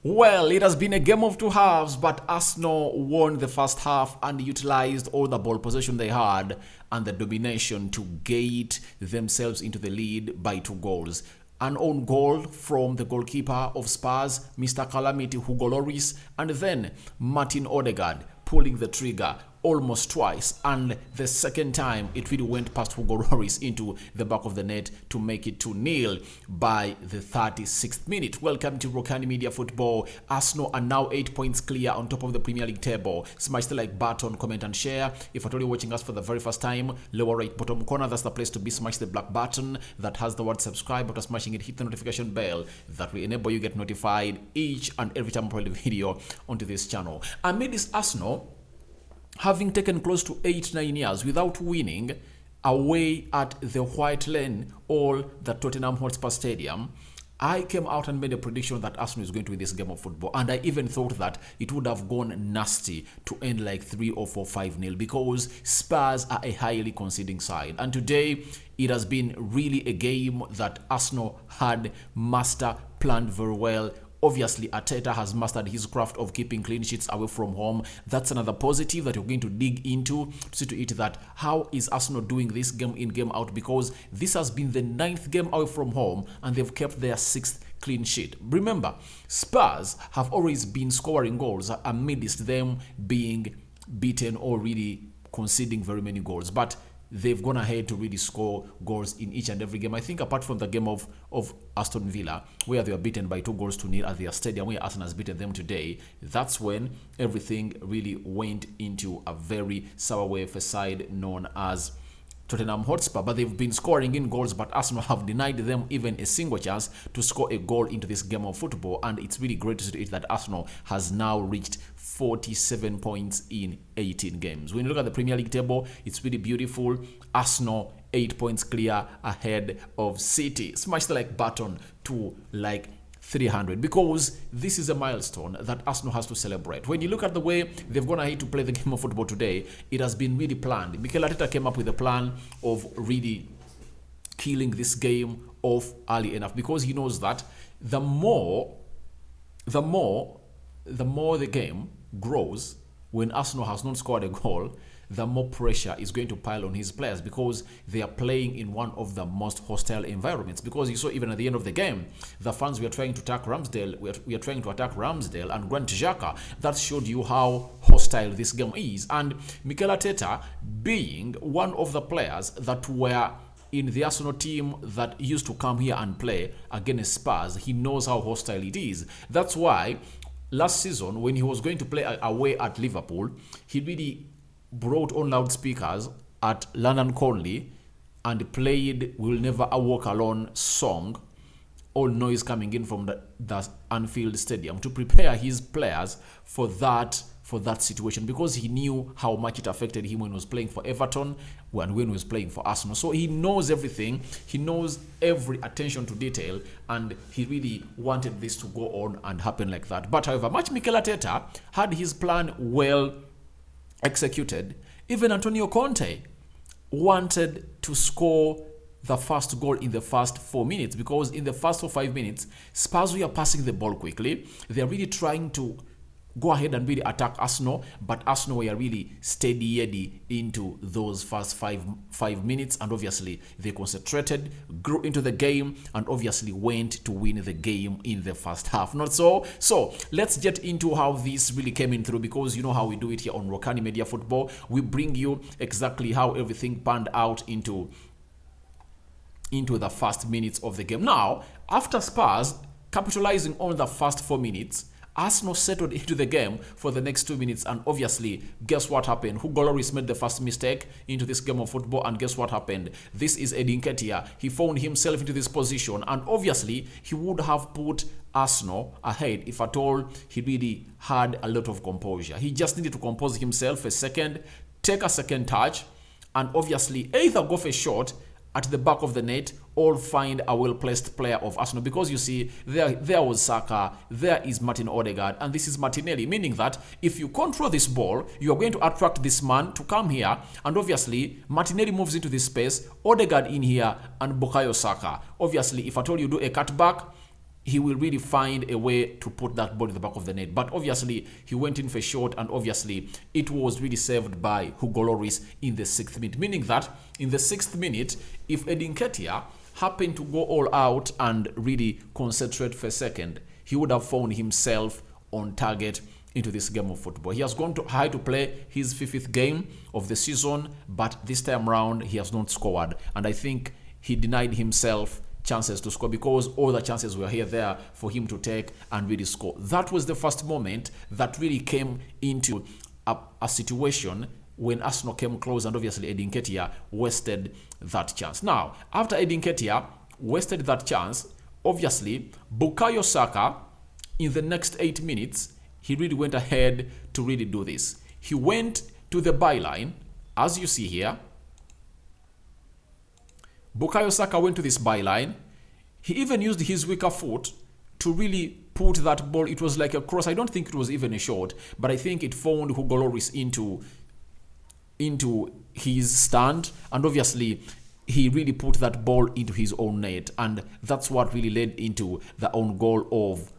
Well, it has been a game of two halves, but Arsenal won the first half and utilized all the ball possession they had and the domination to gate themselves into the lead by 2 goals. An own goal from the goalkeeper of Spurs, Mr. Calamity Hugo Lloris, and then Martin Odegaard pulling the trigger almost twice, and the second time it really went past Hugo Lloris into the back of the net to make it 2-0 by the 36th minute. Welcome to Rokani Media Football. Arsenal are now 8 points clear on top of the Premier League table. Smash the like button, comment and share. If at all you're watching us for the very first time, lower right bottom corner, that's the place to be. Smash the black button that has the word subscribe. After smashing it, hit the notification bell that will enable you get notified each and every time I upload a video onto this channel. Amid this Arsenal having taken close to 8-9 years without winning away at the White Lane or the Tottenham Hotspur Stadium, I came out and made a prediction that Arsenal is going to win this game of football, and I even thought that it would have gone nasty to end like 3 or 4, 5-0 because Spurs are a highly conceding side. And today it has been really a game that Arsenal had master planned very well. Obviously, Arteta has mastered his craft of keeping clean sheets away from home. That's another positive that you're going to dig into to see to it that how is Arsenal doing this game in, game out, because this has been the 9th game away from home and they've kept their 6th clean sheet. Remember, Spurs have always been scoring goals amidst them being beaten or really conceding very many goals. But they've gone ahead to really score goals in each and every game. I think apart from the game of Aston Villa, where they were beaten by 2-0 at their stadium, where Arsenal has beaten them today, that's when everything really went into a very sour way for a side known as Tottenham Hotspur. But they've been scoring in goals, but Arsenal have denied them even a single chance to score a goal into this game of football. And it's really great to see it that Arsenal has now reached 47 points in 18 games. When you look at the Premier League table, it's really beautiful. Arsenal 8 points clear ahead of City. Smash the like button to like 300 because this is a milestone that Arsenal has to celebrate. When you look at the way they've gone ahead to play the game of football today, it has been really planned. Mikel Arteta came up with a plan of really killing this game off early enough because he knows that the more the game grows, when Arsenal has not scored a goal, the more pressure is going to pile on his players because they are playing in one of the most hostile environments. Because you saw even at the end of the game, the fans were trying to attack Ramsdale. We are trying to attack Ramsdale and Granit Xhaka. That showed you how hostile this game is. And Mikel Arteta, being one of the players that were in the Arsenal team that used to come here and play against Spurs, he knows how hostile it is. That's why last season, when he was going to play away at Liverpool, he really brought on loudspeakers at London Conley and played "We'll Never Walk Alone" song, all noise coming in from the Anfield Stadium to prepare his players for that situation, because he knew how much it affected him when he was playing for Everton and when he was playing for Arsenal. So he knows everything. He knows every attention to detail, and he really wanted this to go on and happen like that. But however much Mikel Arteta had his plan well executed, even Antonio Conte wanted to score the first goal in the first 4 minutes, because in the first 5 minutes, Spurs were passing the ball quickly. They are really trying to go ahead and really attack Arsenal, but Arsenal were really steady into those first five minutes, and obviously they concentrated, grew into the game, and obviously went to win the game in the first half. Not so? So let's get into how this really came in through, because you know how we do it here on Rokani Media Football. We bring you exactly how everything panned out into the first minutes of the game. Now, after Spurs capitalizing on the first 4 minutes, Arsenal settled into the game for the next 2 minutes, and obviously, guess what happened? Hugo Lloris made the first mistake into this game of football, and guess what happened? This is Edin Nketiah. He found himself into this position, and obviously, he would have put Arsenal ahead if at all he really had a lot of composure. He just needed to compose himself a second, take a second touch, and obviously either go for a shot at the back of the net or find a well-placed player of Arsenal, because you see there was Saka, there is Martin Odegaard, and this is Martinelli, meaning that if you control this ball, you are going to attract this man to come here, and obviously Martinelli moves into this space, Odegaard in here, and Bukayo Saka. Obviously, if at all you do a cutback, he will really find a way to put that ball in the back of the net. But obviously, he went in for short, and obviously, it was really saved by Hugo Lloris in the 6th minute. Meaning that in the 6th minute, if Edin Ketia happened to go all out and really concentrate for a second, he would have found himself on target into this game of football. He has gone to high to play his 50th game of the season, but this time round, he has not scored. And I think he denied himself chances to score because all the chances were there for him to take and really score. That was the first moment that really came into a situation when Arsenal came close, and obviously Edin Ketia wasted that chance. Now, after Edin Ketia wasted that chance, obviously Bukayo Saka in the next 8 minutes, he really went ahead to really do this. He went to the byline, as you see here. Bukayo Saka went to this byline. He even used his weaker foot to really put that ball. It was like a cross. I don't think it was even a shot, but I think it found Hugo Lloris into his stand, and obviously he really put that ball into his own net, and that's what really led into the own goal of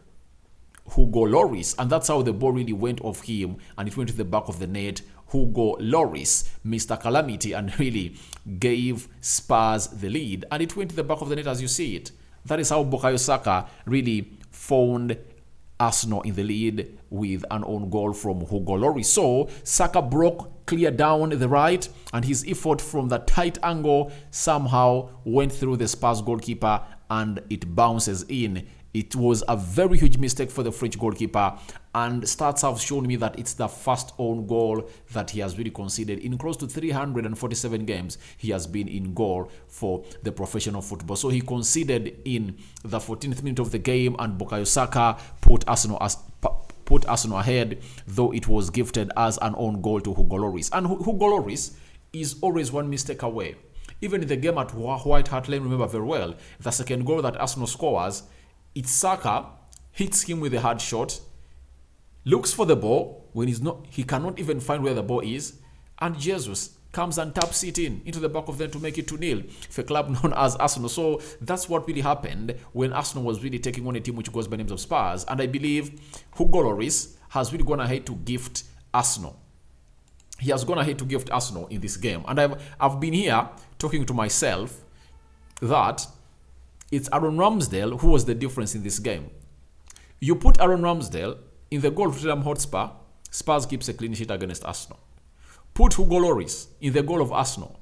Hugo Lloris, and that's how the ball really went off him and it went to the back of the net. Hugo Lloris, Mr. Calamity, and really gave Spurs the lead, and it went to the back of the net as you see it. That is how Bukayo Saka really found Arsenal in the lead with an own goal from Hugo Lloris. So Saka broke clear down the right, and his effort from the tight angle somehow went through the Spurs goalkeeper and it bounces in. It was a very huge mistake for the French goalkeeper, and stats have shown me that it's the first own goal that he has really conceded. In close to 347 games, he has been in goal for the professional football. So he conceded in the 14th minute of the game, and Bukayo Saka put Arsenal ahead, though it was gifted as an own goal to Hugo Lloris. And Hugo Lloris is always one mistake away. Even in the game at White Hart Lane, remember very well, the second goal that Arsenal scores, it's Saka hits him with a hard shot, looks for the ball when he cannot even find where the ball is, and Jesus comes and taps it into the back of them to make it 2-0 for a club known as Arsenal. So that's what really happened when Arsenal was really taking on a team which goes by names of Spurs, and I believe Hugo Lloris has really gone ahead to gift Arsenal. He has gone ahead to gift Arsenal in this game, and I've been here talking to myself that it's Aaron Ramsdale who was the difference in this game. You put Aaron Ramsdale in the goal of Tottenham Hotspur, Spurs keeps a clean sheet against Arsenal. Put Hugo Lloris in the goal of Arsenal,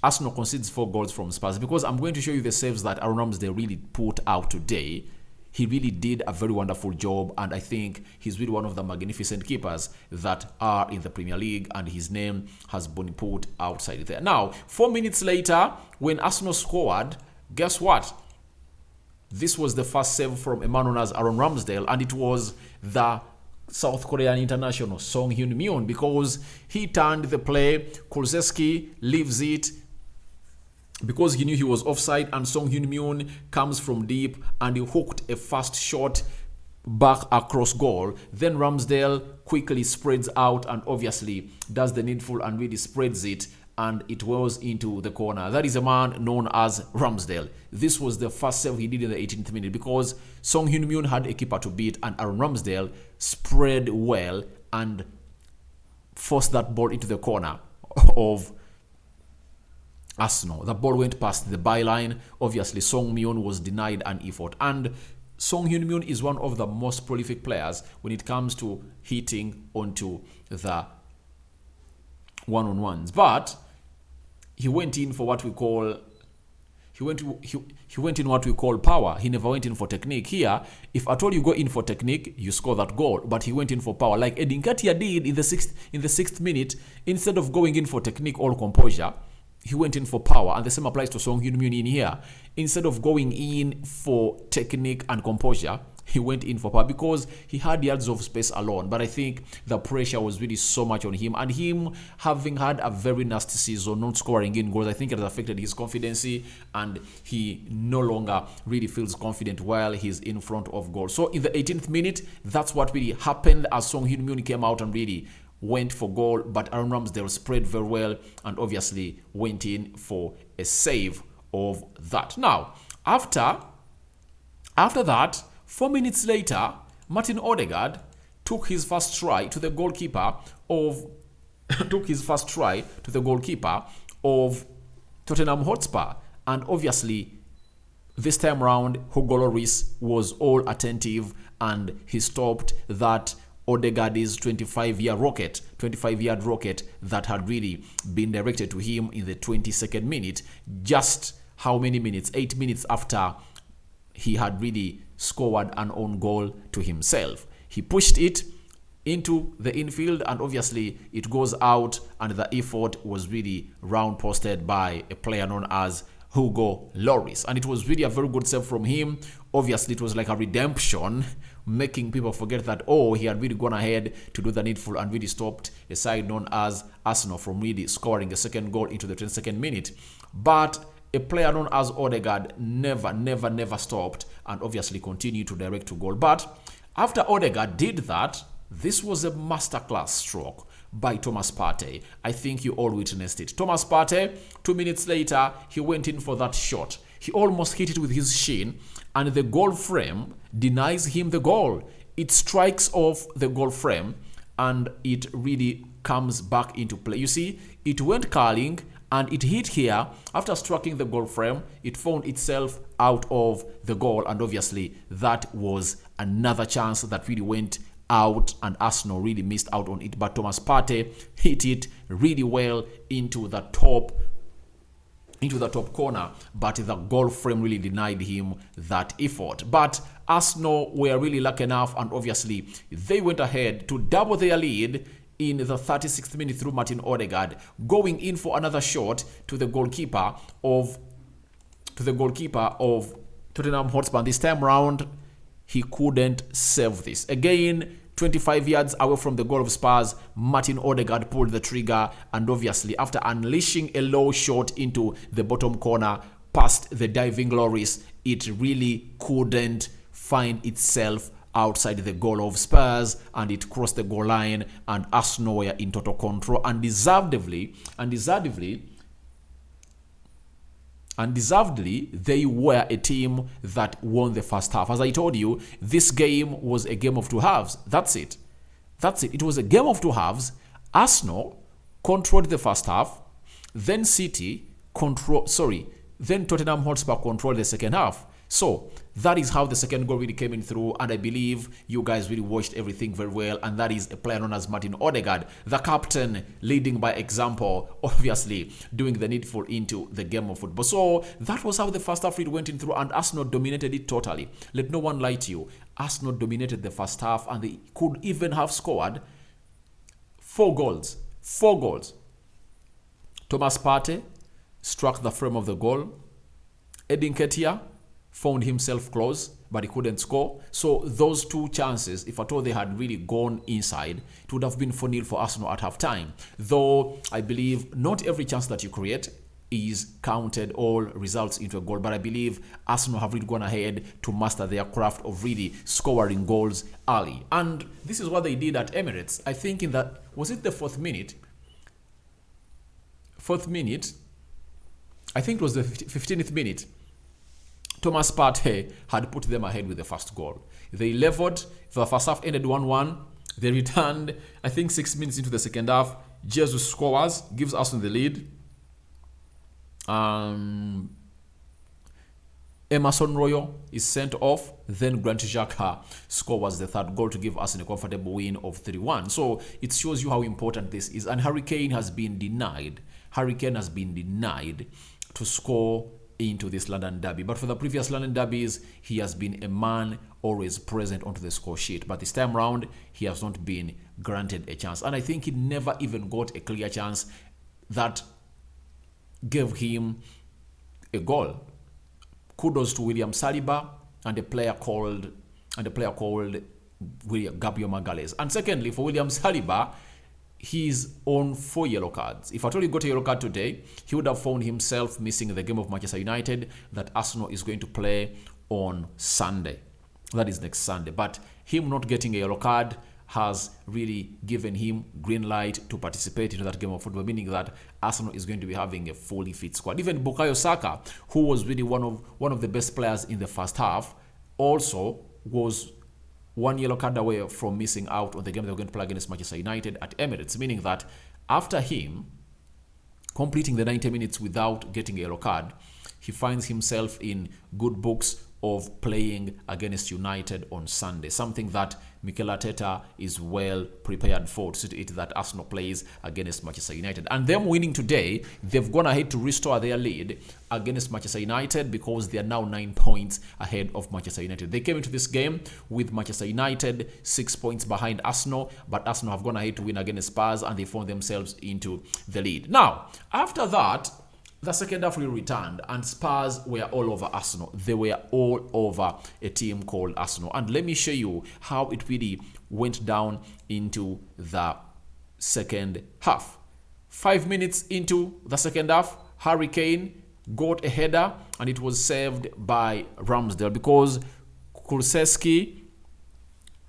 Arsenal concedes 4 goals from Spurs, because I'm going to show you the saves that Aaron Ramsdale really put out today. He really did a very wonderful job, and I think he's really one of the magnificent keepers that are in the Premier League, and his name has been put outside there. Now, 4 minutes later, when Arsenal scored, guess what? This was the first save from a man known as Aaron Ramsdale, and it was the South Korean international Song Hyun-min, because he turned the play. Kulusevski leaves it because he knew he was offside, and Song Hyun-min comes from deep and he hooked a fast shot back across goal. Then Ramsdale quickly spreads out and obviously does the needful and really spreads it, and it was into the corner. That is a man known as Ramsdale. This was the first save he did in the 18th minute, because Song Hyun-min had a keeper to beat, and Aaron Ramsdale spread well and forced that ball into the corner of Arsenal. The ball went past the byline. Obviously, Song Hyun-min was denied an effort, and Song Hyun-min is one of the most prolific players when it comes to hitting onto the one-on-ones. But he went in for what we call he went in what we call power. He never went in for technique. Here, if at all you go in for technique, you score that goal. But he went in for power, like Edin Ketia did in the sixth minute. Instead of going in for technique or composure, he went in for power, and the same applies to Song Hyun-min in here. Instead of going in for technique and composure, he went in for power because he had yards of space alone. But I think the pressure was really so much on him, and him having had a very nasty season, not scoring in goals, I think it has affected his confidence, and he no longer really feels confident while he's in front of goal. So in the 18th minute, that's what really happened as Song Hyun-min came out and really went for goal, but Aaron Ramsdale spread very well and obviously went in for a save of that. Now, after that, 4 minutes later, Martin Odegaard took his first try to the goalkeeper of Tottenham Hotspur, and obviously this time round Hugo Lloris was all attentive and he stopped that Odegaard's 25-yard rocket that had really been directed to him in the 22nd minute. Just how many minutes? 8 minutes after he had really scored an own goal to himself. He pushed it into the infield and obviously it goes out, and the effort was really round posted by a player known as Hugo Lloris, and it was really a very good save from him. Obviously it was like a redemption, making people forget that he had really gone ahead to do the needful and really stopped a side known as Arsenal from really scoring a second goal into the 22nd minute. But a player known as Odegaard never stopped and obviously continued to direct to goal. But after Odegaard did that, this was a masterclass stroke by Thomas Partey. I think you all witnessed it. Thomas Partey, 2 minutes later, he went in for that shot. He almost hit it with his shin, and the goal frame denies him the goal. It strikes off the goal frame, and it really comes back into play. You see, it went curling, and it hit here. After striking the goal frame, it found itself out of the goal, and obviously that was another chance that really went out and Arsenal really missed out on it. But Thomas Partey hit it really well into the top corner, but the goal frame really denied him that effort. But Arsenal were really lucky enough, and obviously they went ahead to double their lead in the 36th minute through Martin Odegaard, going in for another shot to the goalkeeper of Tottenham Hotspur. This time round, he couldn't save this. Again, 25 yards away from the goal of Spurs, Martin Odegaard pulled the trigger, and obviously after unleashing a low shot into the bottom corner past the diving Lloris, it really couldn't find itself outside the goal of Spurs, and it crossed the goal line, and Arsenal were in total control, and deservedly, they were a team that won the first half. As I told you, this game was a game of two halves. That's it. It was a game of two halves. Arsenal controlled the first half, then then Tottenham Hotspur controlled the second half. So that is how the second goal really came in through, and I believe you guys really watched everything very well, and that is a player known as Martin Odegaard, the captain, leading by example, obviously doing the needful into the game of football. So that was how the first half really went in through, and Arsenal dominated it totally. Let no one lie to you. Arsenal dominated the first half, and they could even have scored 4 goals. 4 goals. Thomas Partey struck the frame of the goal. Edin Ketia found himself close, but he couldn't score. So those 2 chances, if at all they had really gone inside, it would have been 4-0 for Arsenal at half time. Though I believe not every chance that you create is counted or results into a goal, but I believe Arsenal have really gone ahead to master their craft of really scoring goals early. And this is what they did at Emirates. I think in that, was it the 4th minute? 4th minute, I think it was the 15th minute. Thomas Partey had put them ahead with the first goal. They leveled. The first half ended 1-1. They returned, I think, 6 minutes into the second half. Jesus scores, gives Arsenal the lead. Emerson Royal is sent off. Then Grant Xhaka scores the 3rd goal to us a comfortable win of 3-1. So it shows you how important this is. And Harry Kane has been denied. To score into this London derby. But for the previous London derbies, he has been a man always present onto the score sheet. But this time round, he has not been granted a chance. And I think he never even got a clear chance that gave him a goal. Kudos to William Saliba and a player called Gabriel Magalhaes. And secondly, for William Saliba, he's on 4 yellow cards. If at all he got a yellow card today, he would have found himself missing the game of Manchester United that Arsenal is going to play on Sunday. That is next Sunday. But him not getting a yellow card has really given him green light to participate into that game of football, meaning that Arsenal is going to be having a fully fit squad. Even Bukayo Saka, who was really one of the best players in the first half, also was one yellow card away from missing out on the game they were going to play against Manchester United at Emirates, meaning that after him completing the 90 minutes without getting a yellow card, he finds himself in good books of playing against United on Sunday, something that Mikel Arteta is well prepared for, to see it that Arsenal plays against Manchester United. And them winning today, they've gone ahead to restore their lead against Manchester United because they are now 9 points ahead of Manchester United. They came into this game with Manchester United 6 points behind Arsenal, but Arsenal have gone ahead to win against Spurs and they found themselves into the lead. Now, after that, the second half we returned and Spurs were all over Arsenal. They were all over a team called Arsenal. And let me show you how it really went down into the second half. 5 minutes into the second half, Harry Kane got a header and it was saved by Ramsdale because Kulusevski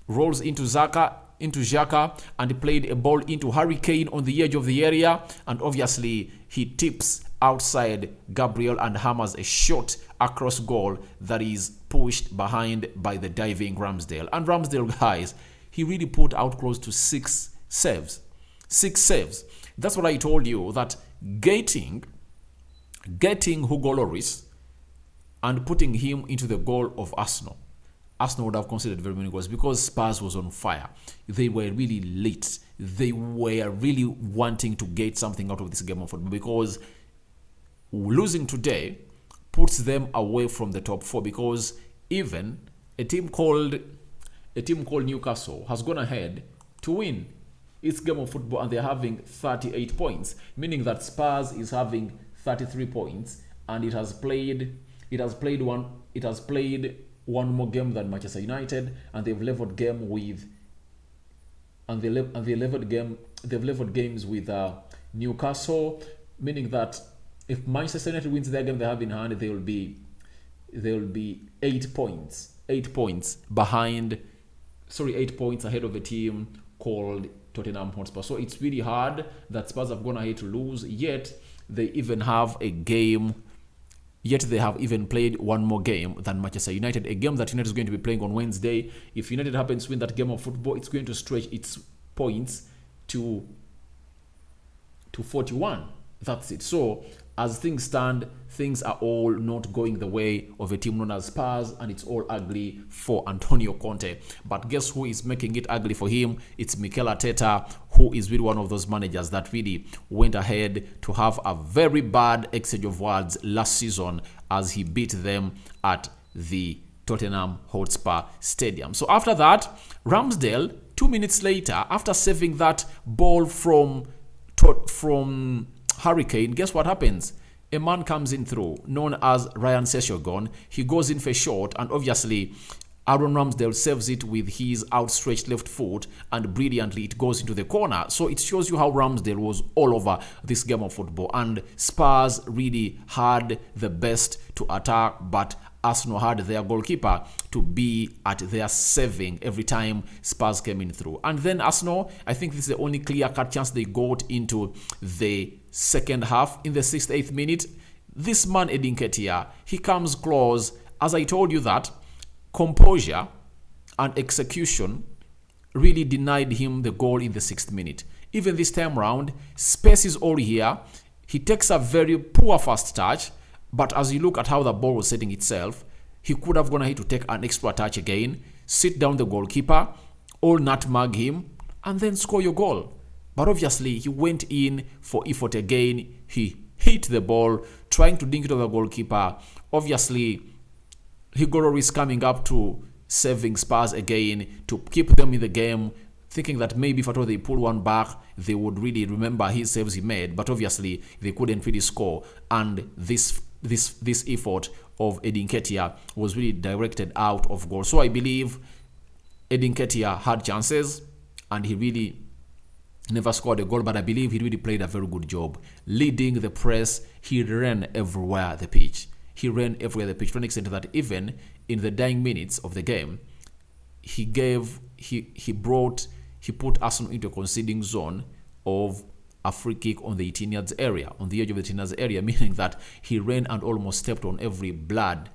rolls into Xhaka and played a ball into Harry Kane on the edge of the area, and obviously he tips outside Gabriel and hammers a shot across goal that is pushed behind by the diving Ramsdale. And Ramsdale, guys, he really put out close to 6 saves. 6 saves. That's what I told you, that getting Hugo Lloris and putting him into the goal of Arsenal would have considered very many goals because Spurs was on fire. They were really lit. They were really wanting to get something out of this game of football because losing today puts them away from the top 4, because even a team called Newcastle has gone ahead to win its game of football and they're having 38 points, meaning that Spurs is having 33 points and it has played one more game than Manchester United, and they've leveled games with Newcastle, meaning that if Manchester United wins their game they have in hand, they will be 8 points ahead of a team called Tottenham Hotspur. So it's really hard that Spurs have gone ahead to lose, yet they have even played one more game than Manchester United, a game that United is going to be playing on Wednesday. If United happens to win that game of football, it's going to stretch its points to 41. That's it. So as things stand, things are all not going the way of a team known as Spurs, and it's all ugly for Antonio Conte. But guess who is making it ugly for him? It's Mikel Arteta, who is really one of those managers that really went ahead to have a very bad exchange of words last season as he beat them at the Tottenham Hotspur Stadium. So after that, Ramsdale, 2 minutes later, after saving that ball from Harry Kane, guess what happens? A man comes in through, known as Ryan Sessegnon. He goes in for a shot, and obviously Aaron Ramsdale saves it with his outstretched left foot, and brilliantly it goes into the corner. So it shows you how Ramsdale was all over this game of football, and Spurs really had the best to attack, but Arsenal had their goalkeeper to be at their saving every time Spurs came in through. And then Arsenal, I think this is the only clear-cut chance they got into the second half. In the 6th, 8th minute, this man Edin Ketia, he comes close. As I told you, that composure and execution really denied him the goal in the 6th minute. Even this time round, space is all here. He takes a very poor first touch, but as you look at how the ball was setting itself, he could have gone ahead to take an extra touch again, sit down the goalkeeper, or nutmeg him, and then score your goal. But obviously, he went in for effort again. He hit the ball, trying to dink it to the goalkeeper. Obviously, Hugo Lloris coming up to saving Spurs again to keep them in the game, thinking that maybe if at all they pull one back, they would really remember his saves he made. But obviously, they couldn't really score. And this effort of Edin Ketia was really directed out of goal. So I believe Edin Ketia had chances and he really never scored a goal, but I believe he really played a very good job leading the press. He ran everywhere the pitch. To an extent that even in the dying minutes of the game, he put Arsenal into a conceding zone of a free kick on the 18 yards area, on the edge of the 18 yards area, meaning that he ran and almost stepped on every blade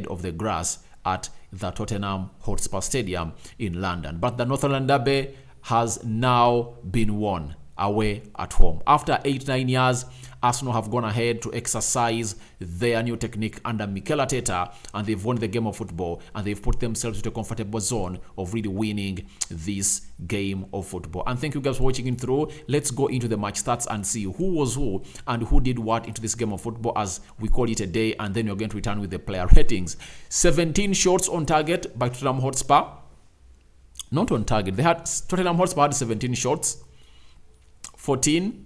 of the grass at the Tottenham Hotspur Stadium in London. But the Northern Derby has now been won away at home. After 8-9 years, Arsenal have gone ahead to exercise their new technique under Mikel Arteta, and they've won the game of football, and they've put themselves into a comfortable zone of really winning this game of football. And thank you guys for watching it through. Let's go into the match stats and see who was who and who did what into this game of football, as we call it a day, and then we're going to return with the player ratings. 17 shots on target by Tottenham Hotspur. Not on target. Tottenham Hotspur had 17 shots. 14.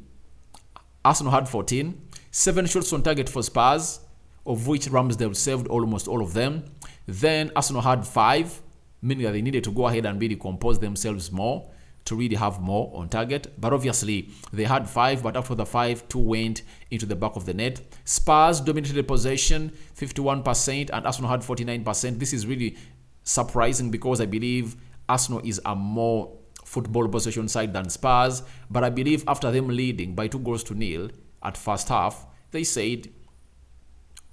Arsenal had 14. 7 shots on target for Spurs, of which Ramsdale saved almost all of them. Then Arsenal had 5, meaning that they needed to go ahead and really compose themselves more to really have more on target. But obviously, they had 5, but after the 5, 2 went into the back of the net. Spurs dominated the possession, 51%, and Arsenal had 49%. This is really surprising because I believe Arsenal is a more football possession side than Spurs, but I believe after them leading by 2-0 at first half, they said,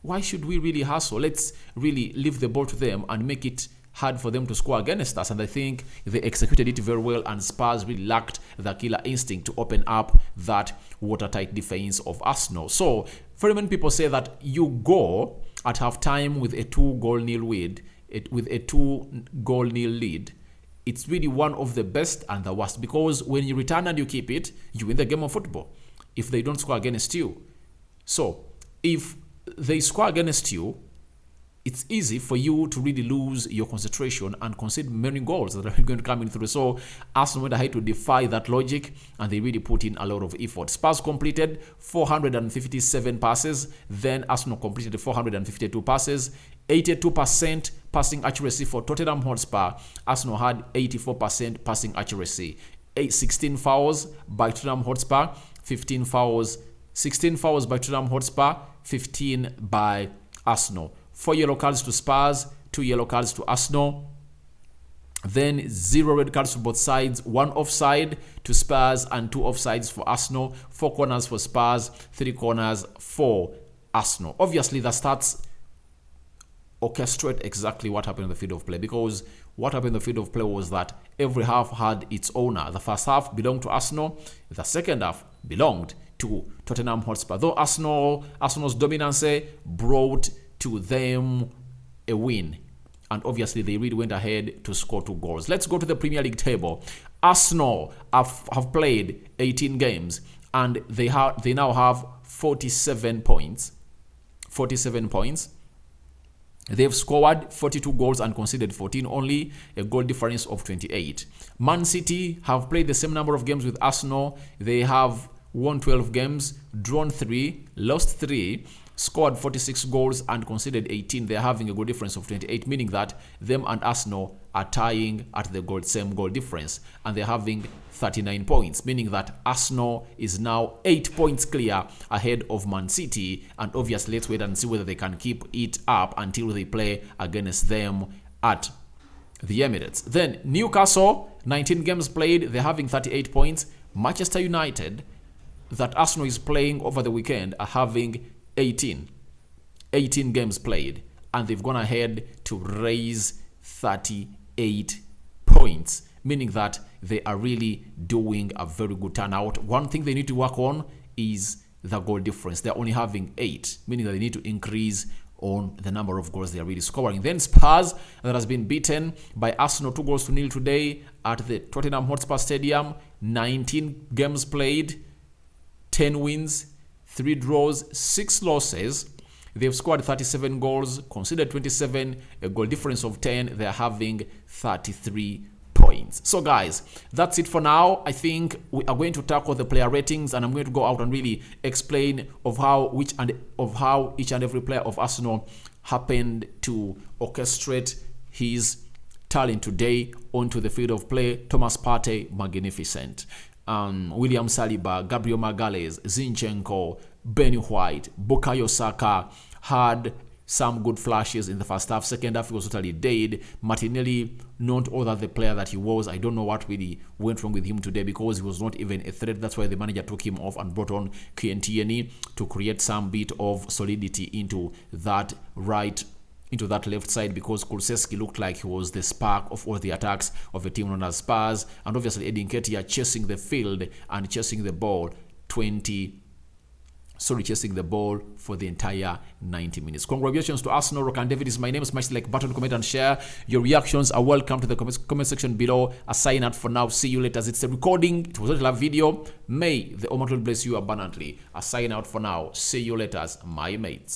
why should we really hustle? Let's really leave the ball to them and make it hard for them to score against us. And I think they executed it very well, and Spurs really lacked the killer instinct to open up that watertight defense of Arsenal. So very many people say that you go at halftime with a 2-0 lead. It's really one of the best and the worst, because when you return and you keep it, you win the game of football if they don't score against you. So if they score against you, it's easy for you to really lose your concentration and concede many goals that are going to come in through. So Arsenal went ahead to defy that logic, and they really put in a lot of effort. Spurs completed 457 passes, then Arsenal completed 452 passes. 82% passing accuracy for Tottenham Hotspur. Arsenal had 84% passing accuracy. 16 fouls by Tottenham Hotspur, 16 fouls by Tottenham Hotspur, 15 by Arsenal. 4 yellow cards to Spurs, 2 yellow cards to Arsenal. Then 0 red cards to both sides, 1 offside to Spurs and 2 offsides for Arsenal. 4 corners for Spurs, 3 corners for Arsenal. Obviously, the stats orchestrate exactly what happened in the field of play, because what happened in the field of play was that every half had its owner. The first half belonged to Arsenal, the second half belonged to Tottenham Hotspur, though Arsenal's dominance brought to them a win, and obviously they really went ahead to score 2 goals. Let's go to the Premier League table. Arsenal have played 18 games, and they now have 47 points. They've scored 42 goals and conceded 14, only a goal difference of 28. Man City have played the same number of games with Arsenal. They have won 12 games, drawn 3, lost 3, scored 46 goals and conceded 18. They're having a goal difference of 28, meaning that them and Arsenal are tying at the same goal difference, and they're having 39 points, meaning that Arsenal is now 8 points clear ahead of Man City. And obviously, let's wait and see whether they can keep it up until they play against them at the Emirates. Then Newcastle, 19 games played, they're having 38 points. Manchester United, that Arsenal is playing over the weekend, are having 18 games played, and they've gone ahead to raise 38 points, meaning that they are really doing a very good turnout. One thing they need to work on is the goal difference. They're only having 8, meaning that they need to increase on the number of goals they are really scoring. Then Spurs, that has been beaten by Arsenal 2-0 today at the Tottenham Hotspur Stadium. 19 games played, 10 wins, 3 draws, 6 losses. They've scored 37 goals, conceded 27, a goal difference of 10. They're having 33 points. So guys, that's it for now. I think we are going to tackle the player ratings, and I'm going to go out and really explain of how each and every player of Arsenal happened to orchestrate his talent today onto the field of play. Thomas Partey, magnificent. William Saliba, Gabriel Magalhaes, Zinchenko, Benny White, Bukayo Saka had some good flashes in the first half. Second half, he was totally dead. Martinelli, not all that the player that he was. I don't know what really went wrong with him today, because he was not even a threat. That's why the manager took him off and brought on Kieran Tierney to create some bit of solidity into that right into that left side because Kulusevski looked like he was the spark of all the attacks of a team known as Spurs, and obviously Eddie Nketiah chasing the field and chasing the ball chasing the ball for the entire 90 minutes. Congratulations to Arsenal. Rokani David is my name. Smash the like button, comment and share. Your reactions are welcome to the comment section below. A sign out for now. See you later. It's a recording. It was not a live video. May the Almighty bless you abundantly. A sign out for now. See you later, my mates.